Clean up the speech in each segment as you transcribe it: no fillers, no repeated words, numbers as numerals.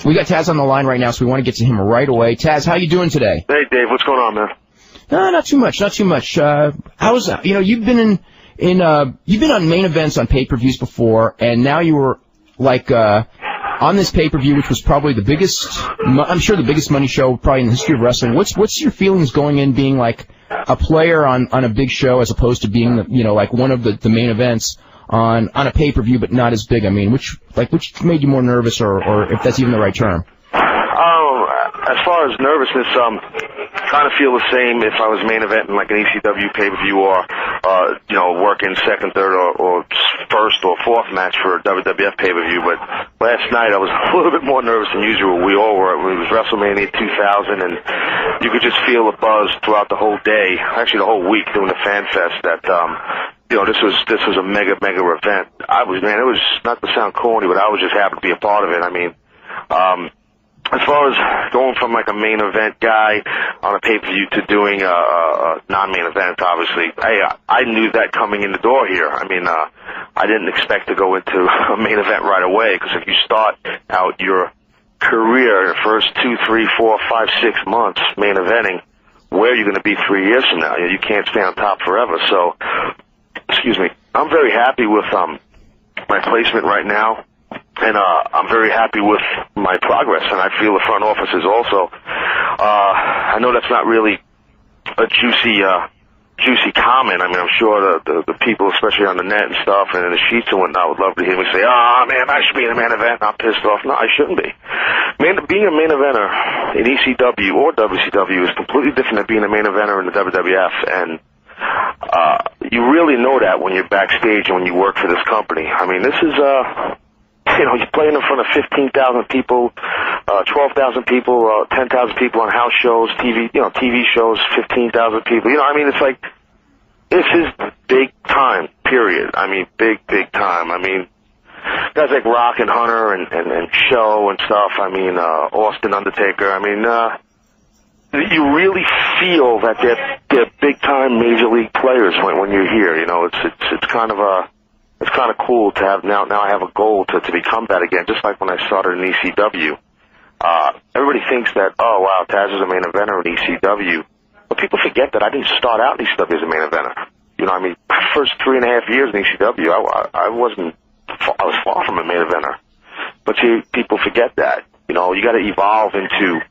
We got Taz on the line right now, so we want to get to him right away. Taz, how you doing today? Hey, Dave. What's going on, man? No, not too much. How's you've been you've been on main events on pay-per-views before, and now you were like on this pay-per-view, which was probably the biggest, I'm sure the biggest money show probably in the history of wrestling. What's your feelings going in being like a player on a big show as opposed to being like one of the main events on a pay-per-view but not as big? I mean, which made you more nervous, or if that's even the right term? As far as nervousness, kind of feel the same if I was main eventing like an ECW pay-per-view or, working second, third, or first or fourth match for a WWF pay-per-view. But last night I was a little bit more nervous than usual. We all were. It was WrestleMania 2000, and you could just feel the buzz throughout the whole day, actually the whole week doing the Fan Fest that, this was a mega event. It was not to sound corny, but I was just happy to be a part of it. I mean, as far as going from like a main event guy on a pay-per-view to doing a non-main event, obviously, I knew that coming in the door here. I mean, I didn't expect to go into a main event right away, because if you start out your career, the first 2, 3, 4, 5, 6 months main eventing, where are you going to be 3 years from now? You can't stay on top forever. So, excuse me, I'm very happy with my placement right now. And I'm very happy with my progress, and I feel the front office is also. I know that's not really a juicy comment. I mean, I'm sure the people, especially on the net and stuff, and in the sheets and whatnot, would love to hear me say, "Oh man, I should be in a main event." I'm pissed off. No, I shouldn't be. Being a main eventer in ECW or WCW is completely different than being a main eventer in the WWF, and you really know that when you're backstage and when you work for this company. I mean, this is you're playing in front of 15,000 people, 12,000 people, 10,000 people on house shows, TV shows, 15,000 people. I mean, it's like, this is big time, period. I mean, big time. I mean, guys like Rock and Hunter and Show and stuff. I mean, Austin Undertaker. I mean, you really feel that they're big time major league players when you're here. It's kind of cool to have now I have a goal to become that again, just like when I started in ECW. Everybody thinks that, oh wow, Taz is a main eventer in ECW. But people forget that I didn't start out in ECW as a main eventer. I mean, my first 3.5 years in ECW, I was far from a main eventer. But see, people forget that. You gotta evolve into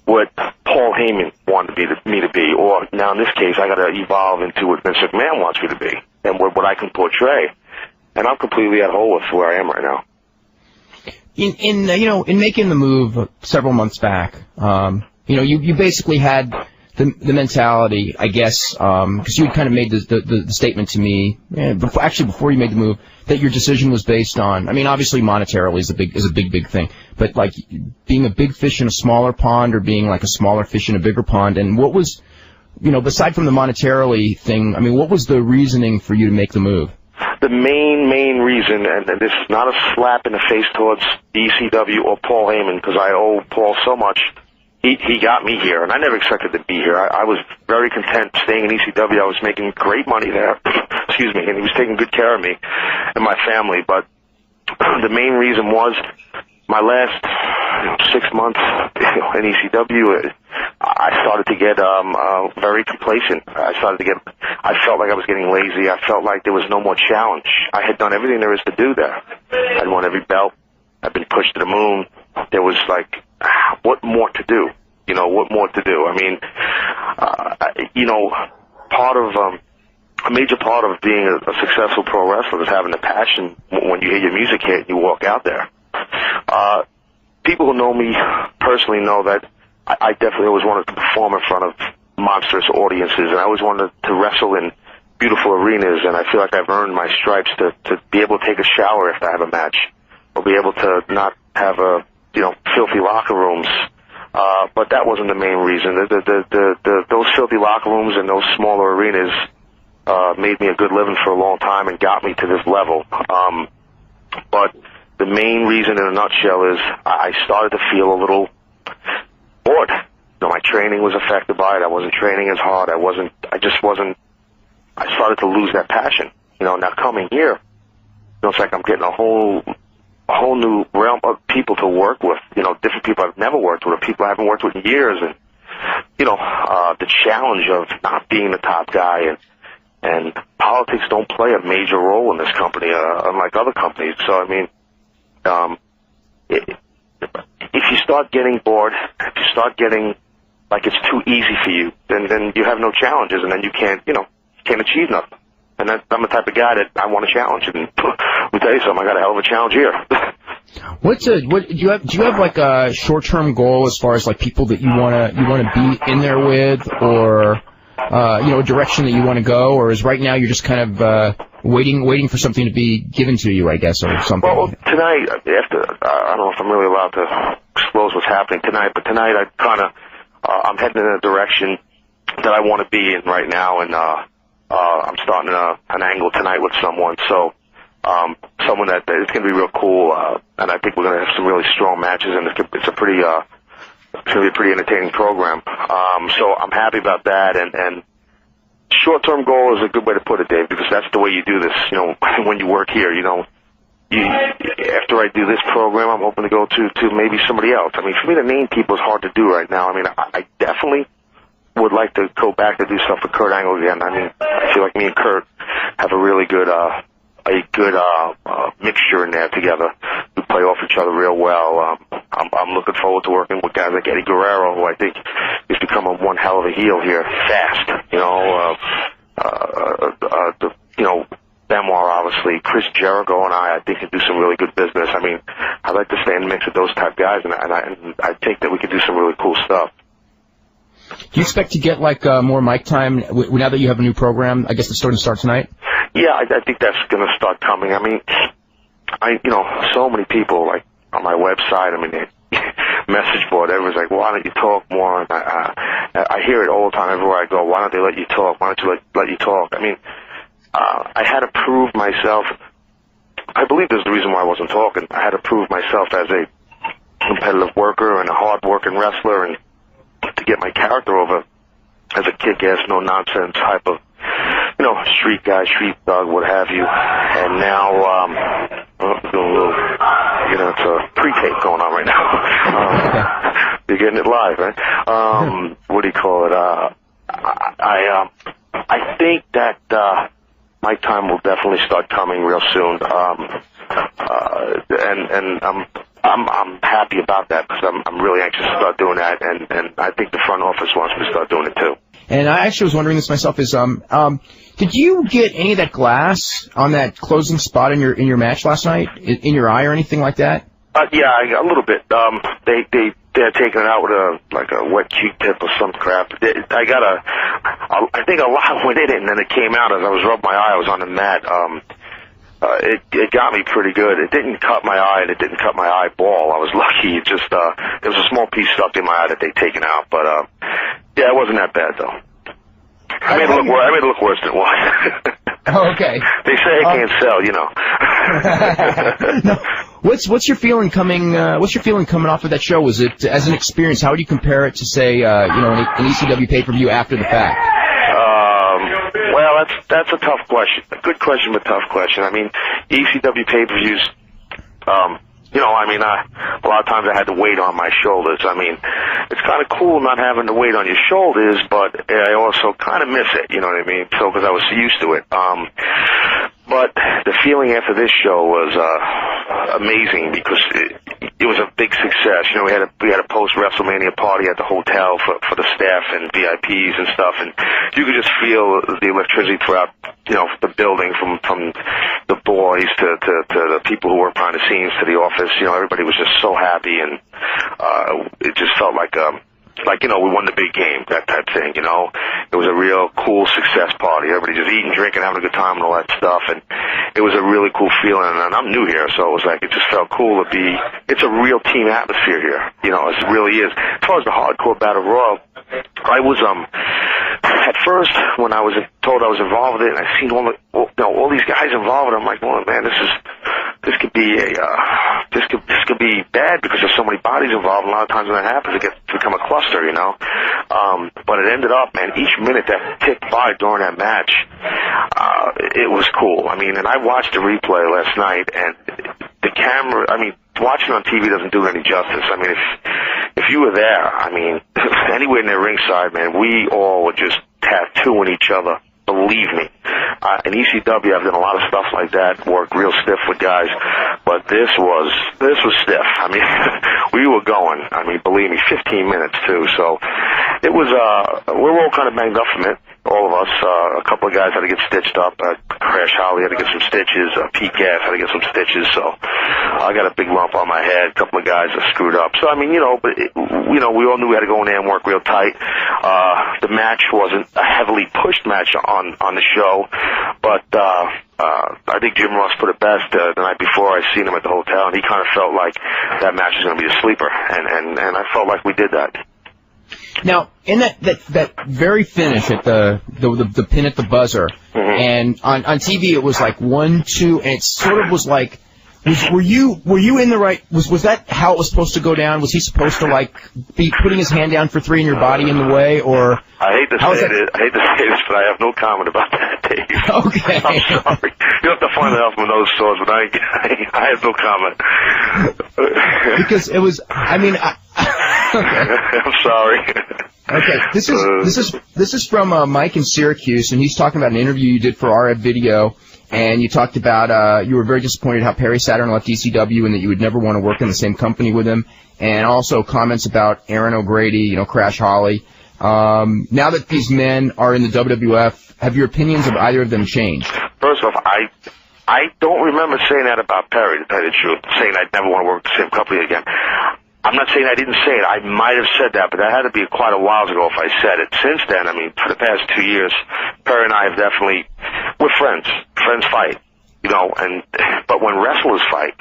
what Paul Heyman wanted me to be, or now in this case, I gotta evolve into what Vince McMahon wants me to be, and what I can portray. And I'm completely at whole with where I am right now. In making the move several months back, you basically had the mentality, I guess, because you had kind of made the statement to me, before you made the move, that your decision was based on, I mean, obviously monetarily is a big thing, but like being a big fish in a smaller pond or being like a smaller fish in a bigger pond. And what was, aside from the monetarily thing, I mean, what was the reasoning for you to make the move? The main reason, and this is not a slap in the face towards ECW or Paul Heyman, because I owe Paul so much. He got me here, and I never expected to be here. I was very content staying in ECW. I was making great money there, excuse me, and he was taking good care of me and my family. But the main reason was my last 6 months in ECW, I started to get very complacent. I felt like I was getting lazy. I felt like there was no more challenge. I had done everything there is to do there. I'd won every belt. I'd been pushed to the moon. There was like, what more to do? What more to do? I mean, a major part of being a successful pro wrestler is having the passion when you hear your music hit and you walk out there. People who know me personally know that I definitely always wanted to perform in front of monstrous audiences, and I always wanted to wrestle in beautiful arenas, and I feel like I've earned my stripes to be able to take a shower if I have a match, or be able to not have filthy locker rooms. But that wasn't the main reason. Those filthy locker rooms and those smaller arenas made me a good living for a long time and got me to this level. But the main reason in a nutshell is I started to feel a little bored. My training was affected by it. I wasn't training as hard. I started to lose that passion. Now coming here, it's like I'm getting a whole whole new realm of people to work with, you know, different people I've never worked with, or people I haven't worked with in years, and, you know, the challenge of not being the top guy, and politics don't play a major role in this company, unlike other companies. So, I mean, if you start getting bored, if you start getting like it's too easy for you, then you have no challenges, and then you can't achieve nothing. And I'm the type of guy that I want a challenge, and let me tell you something, I got a hell of a challenge here. What do you have like a short-term goal as far as like people that you wanna be in there with, or you know, a direction that you want to go, or is right now you're just kind of waiting for something to be given to you, I guess, or something? Well, tonight, after I don't know if I'm really allowed to disclose what's happening tonight, but tonight I'm heading in a direction that I want to be in right now, and I'm starting an angle tonight with someone, so someone that is going to be real cool, and I think we're going to have some really strong matches, and it's going to be a pretty entertaining program. So I'm happy about that, and short-term goal is a good way to put it, Dave, because that's the way you do this. You know, when you work here, you know, after I do this program, I'm hoping to go to maybe somebody else. I mean, for me to name people is hard to do right now. I mean, I definitely would like to go back to do stuff with Kurt Angle again. I mean, I feel like me and Kurt have a really good mixture in there together. We play off each other real well. I'm looking forward to working with guys like Eddie Guerrero, who I think has become one hell of a heel here, fast. You know, Benoit, obviously, Chris Jericho, and I think can do some really good business. I mean, I'd like to stay in the mix with those type guys, and I think that we could do some really cool stuff. Do you expect to get like more mic time now that you have a new program? I guess it's starting to start tonight. Yeah, I think that's going to start coming. I mean, so many people, like, on my website, I mean, message board, everyone's like, why don't you talk more? And I hear it all the time everywhere I go. Why don't they let you talk? Why don't you let you talk? I mean, I had to prove myself. I believe there's the reason why I wasn't talking. I had to prove myself as a competitive worker and a hard-working wrestler, and to get my character over as a kick-ass, no-nonsense type of, you know, street guy, street thug, what have you. And now, it's a pre-tape going on right now. You're getting it live, right? What do you call it? I think that my time will definitely start coming real soon. And I'm happy about that, because I'm really anxious to start doing that, and I think the front office wants me to start doing it too. And I actually was wondering this myself, is did you get any of that glass on that closing spot in your match last night, in your eye or anything like that? Yeah, a little bit. They're taking it out with a wet Q-tip or some crap. I think a lot went in it, and then it came out as I was rubbing my eye. I was on the mat. It got me pretty good. It didn't cut my eye, and it didn't cut my eyeball. I was lucky. It just there was a small piece stuck in my eye that they'd taken out, but yeah, it wasn't that bad though. I made it look worse than it was. Oh, okay. They say I can't sell, you know. No. What's your feeling coming? What's your feeling coming off of that show? Was it, as an experience, how would you compare it to, say, an ECW pay-per-view after the fact? Well, that's a tough question. A good question, but tough question. I mean, ECW pay-per-views, a lot of times I had the weight on my shoulders. I mean, it's kind of cool not having the weight on your shoulders, but I also kind of miss it, you know what I mean? So, because I was used to it. But the feeling after this show was amazing, because it was a big success. You know, we had a post-WrestleMania party at the hotel for the staff and VIPs and stuff, and you could just feel the electricity throughout, the building, from the boys to the people who work behind the scenes to the office. You know, everybody was just so happy, and it just felt like we won the big game, that type thing, you know. It was a real cool success party. Everybody just eating, drinking, having a good time and all that stuff, and it was a really cool feeling, and I'm new here, so it was like, it just felt cool to be, it's a real team atmosphere here, you know, it really is. As far as the hardcore battle royal, I was, at first, when I was told I was involved in it, and I seen all these guys involved, I'm like, well, man, this this could be this could be bad because there's so many bodies involved. And a lot of times when that happens, it gets to become a cluster, you know. But it ended up, man, each minute that ticked by during that match, it was cool. I mean, and I watched the replay last night, and the camera, I mean, watching on TV doesn't do it any justice. I mean, if you were there, I mean, anywhere near ringside, man, we all were just tattooing each other. Believe me. In ECW, I've done a lot of stuff like that, worked real stiff with guys, but this was stiff. I mean, we were going. I mean, believe me, 15 minutes too. So it was. We were all kind of banged up from it. All of us. A couple of guys had to get stitched up. Crash Holly had to get some stitches. Pete Gas had to get some stitches. So I got a big lump on my head. A couple of guys are screwed up. So I mean, you know, but we all knew we had to go in there and work real tight. The match wasn't a heavily pushed match on the show, but I think Jim Ross put it best the night before. I seen him at the hotel, and he kind of felt like that match was going to be a sleeper, and I felt like we did that. Now, in that very finish at the pin at the buzzer, and on TV it was like 1, 2, and it sort of was like, were you in the right? Was that how it was supposed to go down? Was he supposed to like be putting his hand down for 3 and your body in the way, or? I hate to say this, but I have no comment about that, Dave. Okay. I'm sorry. You have to find out from those stores, but I have no comment. Because it was, I mean. Okay. I'm sorry. Okay, this is from Mike in Syracuse, and he's talking about an interview you did for our video, and you talked about you were very disappointed how Perry Saturn left ECW and that you would never want to work in the same company with him, and also comments about Aaron O'Grady, you know, Crash Holly. Now that these men are in the WWF, have your opinions of either of them changed? First off, I don't remember saying that about Perry, to tell you the truth, saying I'd never want to work with the same company again. I'm not saying I didn't say it. I might have said that, but that had to be quite a while ago if I said it. Since then, I mean, for the past 2 years, Perry and I have definitely, we're friends. Friends fight, you know, but when wrestlers fight,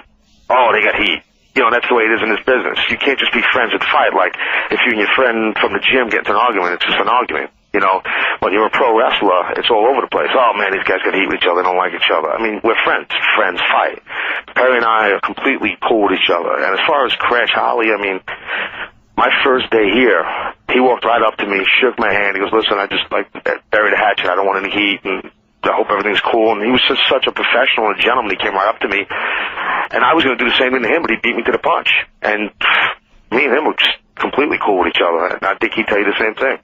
oh, they got heat. You know, that's the way it is in this business. You can't just be friends and fight. Like, if you and your friend from the gym get into an argument, it's just an argument. You know, when you're a pro wrestler, it's all over the place. Oh, man, these guys got heat with each other. They don't like each other. I mean, we're friends. Friends fight. Perry and I are completely cool with each other. And as far as Crash Holly, I mean, my first day here, he walked right up to me, shook my hand. He goes, listen, I just like buried a hatchet. I don't want any heat, and I hope everything's cool. And he was just such a professional and a gentleman. He came right up to me. And I was going to do the same thing to him, but he beat me to the punch. And me and him were just completely cool with each other. And I think he'd tell you the same thing.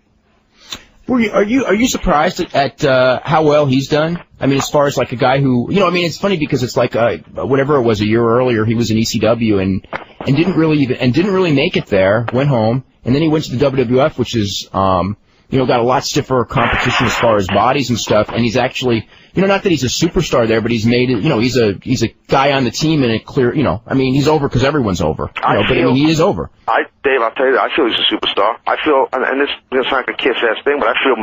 Are you surprised at how well he's done? I mean, as far as like a guy who, you know, I mean, it's funny because it's like whatever it was a year earlier, he was in ECW and didn't really make it there. Went home and then he went to the WWF, which is you know, got a lot stiffer competition as far as bodies and stuff. And he's actually, you know, not that he's a superstar there, but he's made it. You know, he's a guy on the team and it clear. You know, I mean, he's over because everyone's over. You know, but I mean, he is over. Dave, I'll tell you that. I feel he's a superstar. I feel, and this is like a kiss-ass thing, but I feel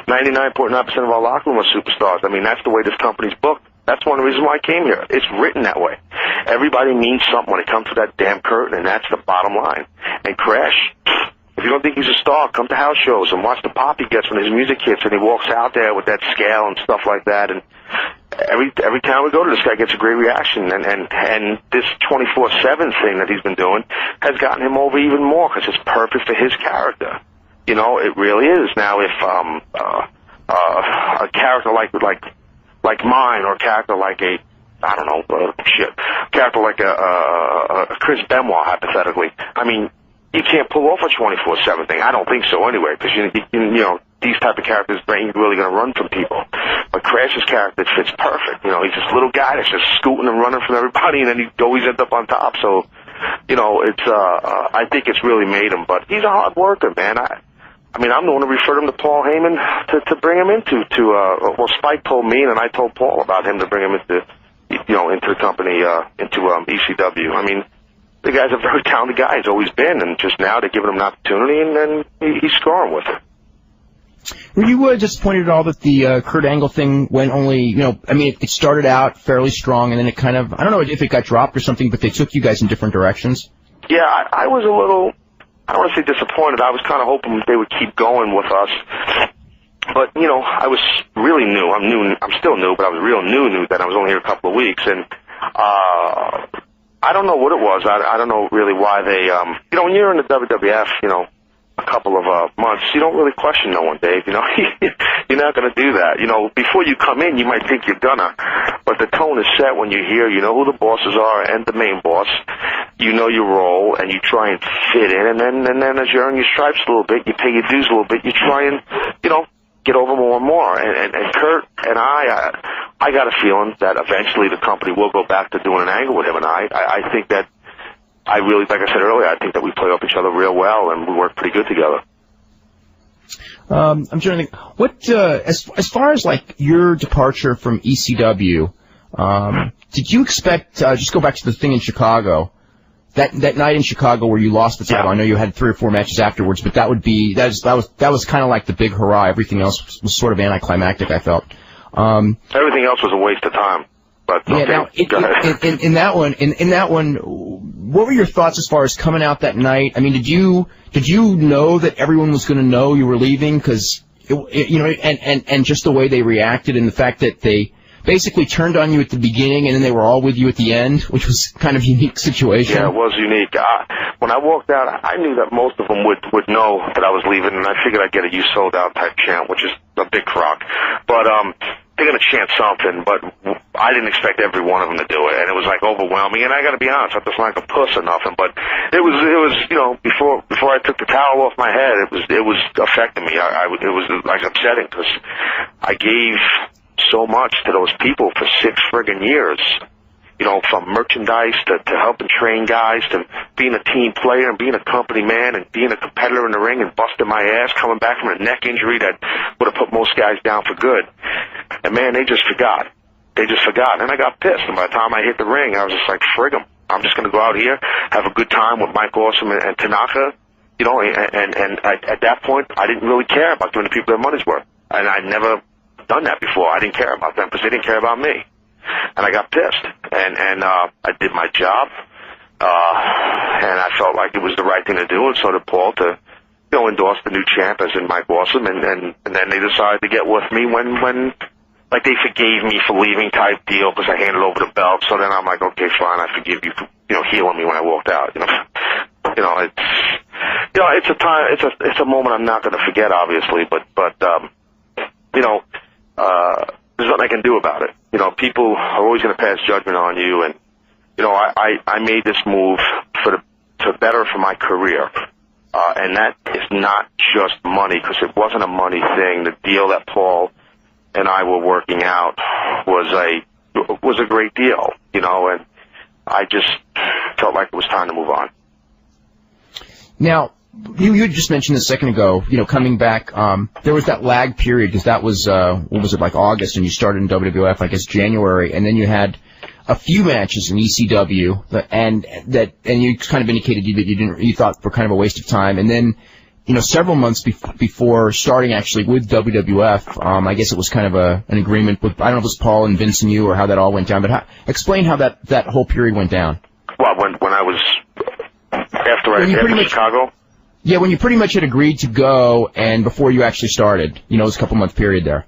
99.9% of our locker room are superstars. I mean, that's the way this company's booked. That's one of the reasons why I came here. It's written that way. Everybody means something when it comes to that damn curtain, and that's the bottom line. And Crash, if you don't think he's a star, come to house shows and watch the pop he gets when his music hits and he walks out there with that scale and stuff like that. And every time we go to this guy gets a great reaction. And this 24/7 thing that he's been doing has gotten him over even more because it's perfect for his character. You know, it really is. Now, if a character like mine or a character like a character like a Chris Benoit, hypothetically, I mean, you can't pull off a 24/7 thing. I don't think so anyway, because you know these type of characters ain't really going to run from people. But Crash's character fits perfect. You know, he's this little guy that's just scooting and running from everybody, and then he always ends up on top. So, you know, it's I think it's really made him. But he's a hard worker, man. I mean, I'm the one who referred him to Paul Heyman to bring him into well, Spike told me, and I told Paul about him to bring him into the company into ECW. I mean, the guy's a very talented guy. He's always been, and just now they're giving him an opportunity, and then he's scoring with it. Were you disappointed at all that the Kurt Angle thing went only, you know, I mean, it started out fairly strong, and then it kind of, I don't know if it got dropped or something, but they took you guys in different directions? Yeah, I was a little, I don't want to say disappointed. I was kind of hoping they would keep going with us. But, you know, I was really new. I'm still new, but I was real new that I was only here a couple of weeks, and I don't know what it was. I don't know really why they, you know, when you're in the WWF, you know, a couple of months, you don't really question no one, Dave. You know, you're not going to do that. You know, before you come in, you might think you're gonna, but the tone is set when you're here. You know who the bosses are and the main boss. You know your role, and you try and fit in. And then as you earn your stripes a little bit, you pay your dues a little bit. You try and, you know, get over more and more. And Kurt and I got a feeling that eventually the company will go back to doing an angle with him and I think that. I really, like I said earlier, I think that we play off each other real well, and we work pretty good together. I'm trying to think, what, as far as, like, your departure from ECW, did you expect, just go back to the thing in Chicago, that night in Chicago where you lost the title? Yeah. I know you had 3 or 4 matches afterwards, but that was kind of like the big hurrah. Everything else was sort of anticlimactic, I felt. Everything else was a waste of time. But, okay, now, in that one, what were your thoughts as far as coming out that night? I mean, did you know that everyone was going to know you were leaving? Because, you know, and just the way they reacted and the fact that they basically turned on you at the beginning and then they were all with you at the end, which was kind of a unique situation. Yeah, it was unique. When I walked out, I knew that most of them would know that I was leaving, and I figured I'd get a "you sold out" type chant, which is a big crock. But they're going to chant something, but I didn't expect every one of them to do it, and it was like overwhelming. And I got to be honest, I wasn't like a puss or nothing, but it was you know, before I took the towel off my head, it was affecting me. It was like upsetting because I gave so much to those people for 6 friggin' years. You know, from merchandise to helping train guys to being a team player and being a company man and being a competitor in the ring and busting my ass, coming back from a neck injury that would have put most guys down for good. And, man, they just forgot. They just forgot. And I got pissed. And by the time I hit the ring, I was just like, frig 'em. I'm just going to go out here, have a good time with Mike Awesome and Tanaka. You know, and at that point, I didn't really care about giving the people their money's worth. And I'd never done that before. I didn't care about them because they didn't care about me. And I got pissed, and I did my job, and I felt like it was the right thing to do, and so did Paul to, you know, endorse the new champ as in Mike Awesome, and then they decided to get with me when like they forgave me for leaving type deal because I handed over the belt. So then I'm like, okay, fine, I forgive you for, you know, healing me when I walked out. You know, it's a moment I'm not going to forget, obviously, but you know, there's nothing I can do about it. You know, people are always going to pass judgment on you, and you know, I made this move to better for my career, and that is not just money, because it wasn't a money thing. The deal that Paul and I were working out was a great deal, you know, and I just felt like it was time to move on. Now, you had just mentioned a second ago, you know, coming back, there was that lag period, because that was, what was it, like August, and you started in WWF, I guess, January, and then you had a few matches in ECW, and you kind of indicated that you thought were kind of a waste of time, and then, you know, several months before starting actually with WWF, I guess it was kind of an agreement with, I don't know if it was Paul and Vince and you, or how that all went down, but explain how that whole period went down. Well, when I was, after Chicago? Yeah, when you pretty much had agreed to go and before you actually started, you know, it was a couple-month period there.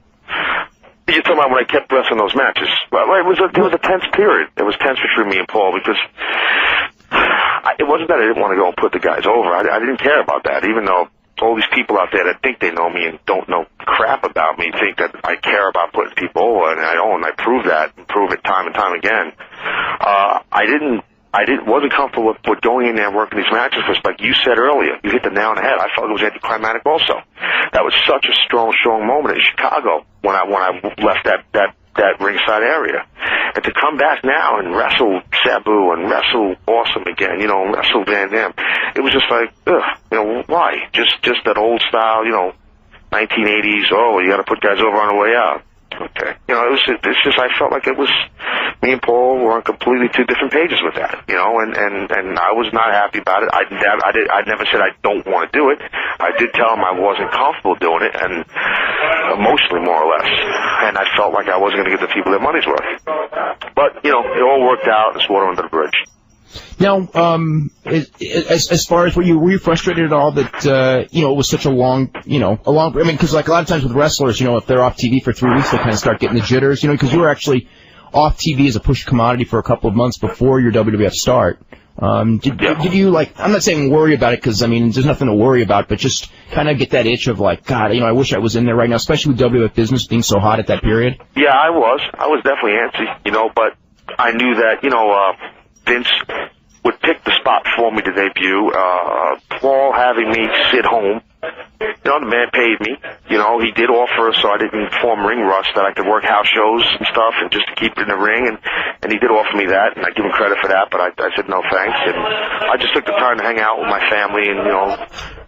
You're talking about when I kept wrestling those matches. Well, it was a tense period. It was tense between me and Paul because it wasn't that I didn't want to go and put the guys over. I didn't care about that, even though all these people out there that think they know me and don't know crap about me think that I care about putting people over, and I don't. I prove that and prove it time and time again. I wasn't comfortable with going in there and working these matches because, like you said earlier, you hit the nail on the head. I felt it was anticlimactic also. That was such a strong moment in Chicago when I left that ringside area. And to come back now and wrestle Sabu and wrestle Awesome again, you know, and wrestle Van Dam, it was just like, ugh, you know, why? Just that old style, you know, 1980s, oh, you got to put guys over on the way out. Okay. You know, it's just I felt like it was me and Paul were on completely two different pages with that, you know, and I was not happy about it. I never said I don't want to do it. I did tell him I wasn't comfortable doing it, and emotionally, more or less, and I felt like I wasn't going to give the people their money's worth. But, you know, it all worked out. It's water under the bridge. Now, as far as were you frustrated at all that, you know, it was such a long, I mean, because like a lot of times with wrestlers, you know, if they're off TV for 3 weeks, they kind of start getting the jitters, you know, because you were actually off TV as a push commodity for a couple of months before your WWF start. Did you, like, I'm not saying worry about it because, I mean, there's nothing to worry about, but just kind of get that itch of, like, God, you know, I wish I was in there right now, especially with WWF business being so hot at that period? Yeah, I was definitely antsy, you know, but I knew that, you know, Vince would pick the spot for me to debut. Paul having me sit home, you know, the man paid me. You know, he did offer so I didn't form ring rust, that I could work house shows and stuff and just to keep it in the ring, and he did offer me that, and I give him credit for that, but I said no thanks, and I just took the time to hang out with my family, and, you know,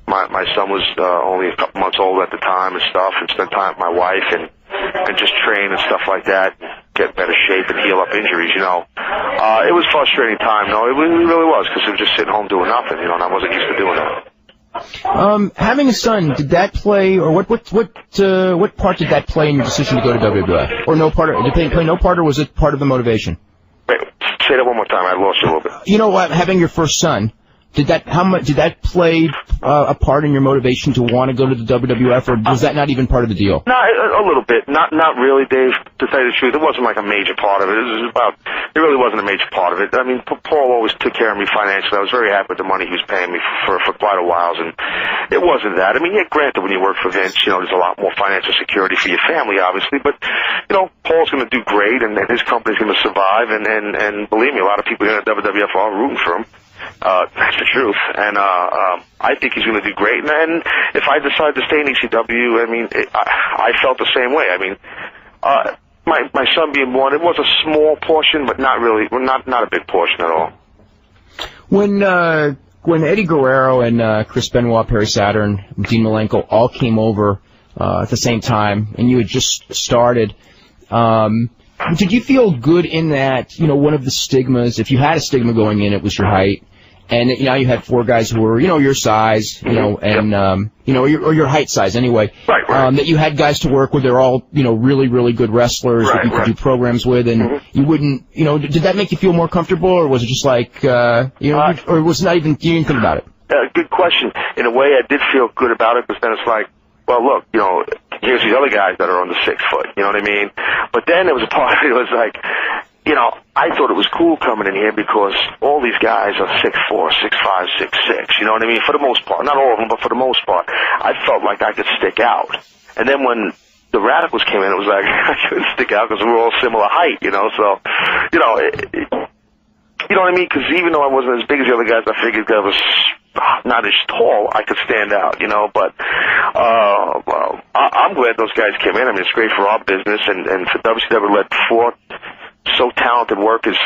my son was only a couple months old at the time and stuff, and spent time with my wife and just train and stuff like that, get better shape and heal up injuries, you know. It was a frustrating time, though. It really was, because I was just sitting home doing nothing, you know, and I wasn't used to doing that. Having a son, did that play, or what part did that play in your decision to go to WWF? Or no part, did it play no part, or was it part of the motivation? Wait, say that one more time. I lost you a little bit. You know what? Having your first son, did that play a part in your motivation to want to go to the WWF, or was that not even part of the deal? No, a little bit. Not really, Dave. To tell you the truth, it wasn't like a major part of it. It really wasn't a major part of it. I mean, Paul always took care of me financially. I was very happy with the money he was paying me for quite a while, and it wasn't that. I mean, yeah, granted, when you work for Vince, you know, there's a lot more financial security for your family, obviously, but, you know, Paul's going to do great, and his company's going to survive, and believe me, a lot of people here at WWF are rooting for him. That's the truth, and I think he's going to do great. And if I decide to stay in ECW, I mean, I felt the same way. I mean, my son being born, it was a small portion, but not really, not a big portion at all. When Eddie Guerrero and Chris Benoit, Perry Saturn, Dean Malenko all came over at the same time, and you had just started. Did you feel good in that, you know, one of the stigmas, if you had a stigma going in, it was your height, and now you had 4 guys who were, you know, your size, you know, and, you know, or your height size anyway, right. That you had guys to work with, they're all, you know, really, really good wrestlers that you could do programs with, and you wouldn't, you know, did that make you feel more comfortable, or was it just like, you know, or was it not even, you didn't think about it? Good question. In a way, I did feel good about it, but then it's like, well, look, you know, here's these other guys that are under 6 foot, you know what I mean? But then there was a part of it, it was like, you know, I thought it was cool coming in here because all these guys are 6'4", 6'5", 6'6", you know what I mean? For the most part. Not all of them, but for the most part. I felt like I could stick out. And then when the Radicals came in, it was like, I couldn't stick out because we were all similar height, you know? So, you know, you know what I mean? Because even though I wasn't as big as the other guys, I figured that I was not as tall, I could stand out, you know, but well, I'm glad those guys came in. I mean, it's great for our business, and for WCW let 4 so talented workers,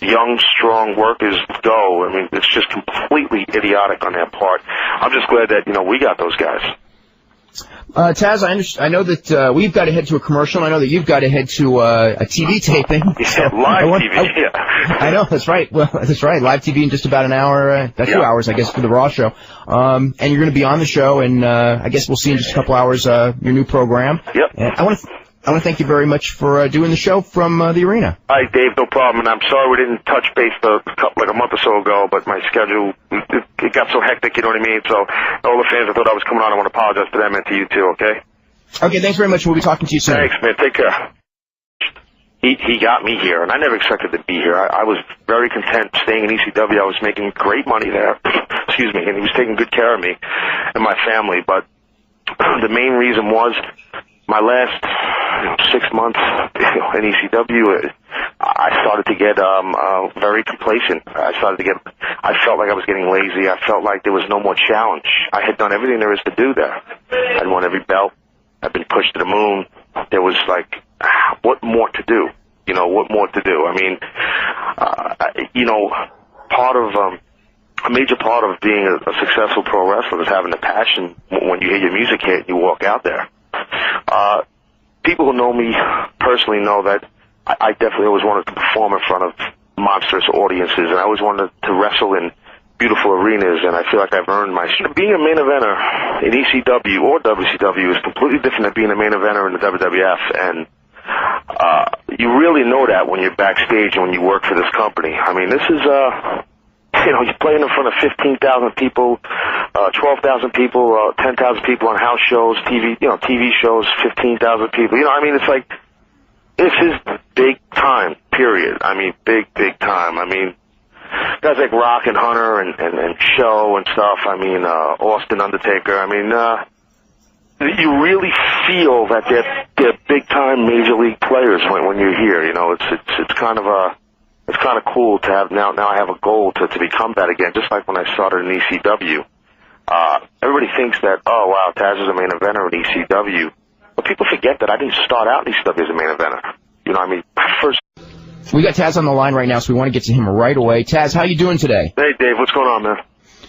young, strong workers go. I mean, it's just completely idiotic on their part. I'm just glad that, you know, we got those guys. Taz, I know that we've got to head to a commercial, and I know that you've got to head to a TV taping. Yeah, live TV, yeah. I know, that's right. Well, that's right. Live TV in just about an hour, 2 hours, I guess, for the Raw show. And you're going to be on the show, and I guess we'll see in just a couple hours your new program. Yep. And I want to thank you very much for doing the show from the arena. Hi, Dave, no problem. And I'm sorry we didn't touch base like a month or so ago, but my schedule, it got so hectic, you know what I mean? So all the fans that thought I was coming on, I want to apologize to them and to you too, okay? Okay, thanks very much. We'll be talking to you soon. Thanks, man. Take care. He got me here, and I never expected to be here. I was very content staying in ECW. I was making great money there. Excuse me. And he was taking good care of me and my family. But the main reason was my last 6 months in ECW, I started to get very complacent. I felt like I was getting lazy. I felt like there was no more challenge. I had done everything there is to do there. I'd won every belt. I'd been pushed to the moon. There was like, what more to do? You know, what more to do? I mean, you know, a major part of being a successful pro wrestler is having the passion when you hear your music hit and you walk out there. People who know me personally know that I definitely always wanted to perform in front of monstrous audiences, and I always wanted to wrestle in beautiful arenas, and I feel like I've earned my... Being a main eventer in ECW or WCW is completely different than being a main eventer in the WWF, and you really know that when you're backstage and when you work for this company. I mean, this is, you know, you're playing in front of 15,000 people, 12,000 people, 10,000 people on house shows, TV shows, 15,000 people. You know, I mean, it's like, this is big time, period. I mean, big time. I mean, guys like Rock and Hunter and Show and stuff. I mean, Austin Undertaker. I mean, you really feel that they're big time major league players when you're here. You know, it's kind of cool to have now I have a goal to become that again. Just like when I started in ECW. Everybody thinks that, oh wow, Taz is a main eventer in ECW. But people forget that I didn't start out in ECW as a main eventer. You know what I mean? First. We got Taz on the line right now, so we want to get to him right away. Taz, how you doing today? Hey Dave, what's going on, man?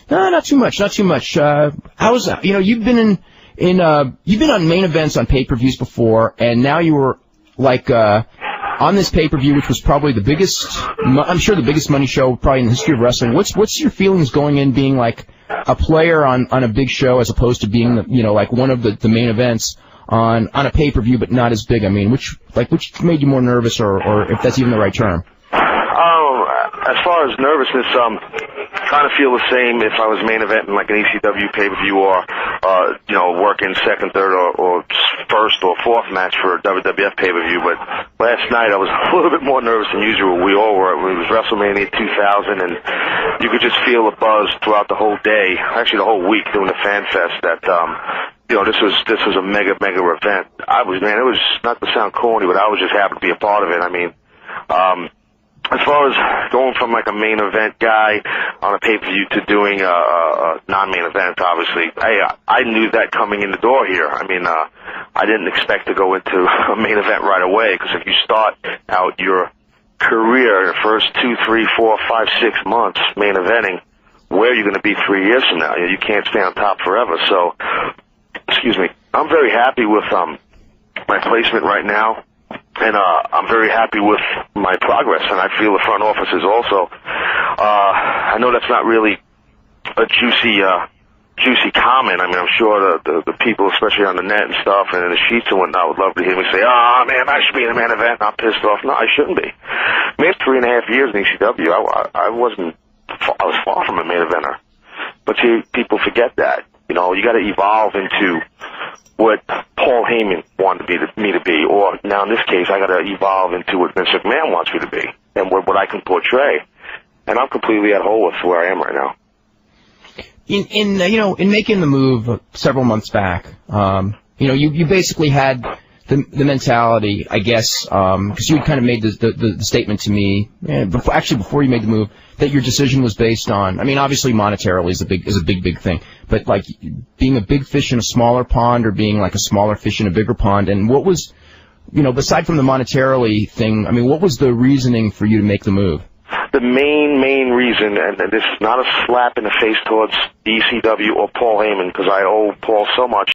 No, not too much. How's you've been you've been on main events on pay-per-views before, and now you were like on this pay-per-view, which was probably the biggest, I'm sure the biggest money show probably in the history of wrestling. What's your feelings going in being like a player on a big show as opposed to being like one of the main events on a pay-per-view but not as big? I mean, which made you more nervous, or if that's even the right term? As far as nervousness, kind of feel the same if I was main eventing like an ECW pay-per-view or working second, third, or first or fourth match for a WWF pay-per-view. But last night I was a little bit more nervous than usual. We all were. It was WrestleMania 2000, and you could just feel the buzz throughout the whole day, actually the whole week doing the Fan Fest that this was a mega event. It was not to sound corny, but I was just happy to be a part of it. I mean, as far as going from like a main event guy on a pay-per-view to doing a non-main event, obviously, I knew that coming in the door here. I mean, I didn't expect to go into a main event right away, because if you start out your career, the first 2, 3, 4, 5, 6 months main eventing, where are you going to be 3 years from now? You can't stay on top forever. So, excuse me, I'm very happy with my placement right now. And I'm very happy with my progress, and I feel the front office is also. I know that's not really a juicy comment. I mean, I'm sure the people, especially on the net and stuff, and in the sheets and whatnot, would love to hear me say, "Oh man, I should be in a main event." I'm pissed off. No, I shouldn't be. I mean, 3.5 years in ECW. I was far from a main eventer. But see, people forget that. You know, you got to evolve into what Paul Heyman wanted me to be, or now in this case, I got to evolve into what Vince McMahon wants me to be, and what I can portray. And I'm completely at whole with where I am right now. In making the move several months back, you basically had the mentality, I guess, because you kind of made the statement to me, before you made the move, that your decision was based on, I mean, obviously monetarily is a big thing, but like being a big fish in a smaller pond or being like a smaller fish in a bigger pond. And what was, aside from the monetarily thing, I mean, what was the reasoning for you to make the move? The main reason, and this is not a slap in the face towards ECW or Paul Heyman, because I owe Paul so much,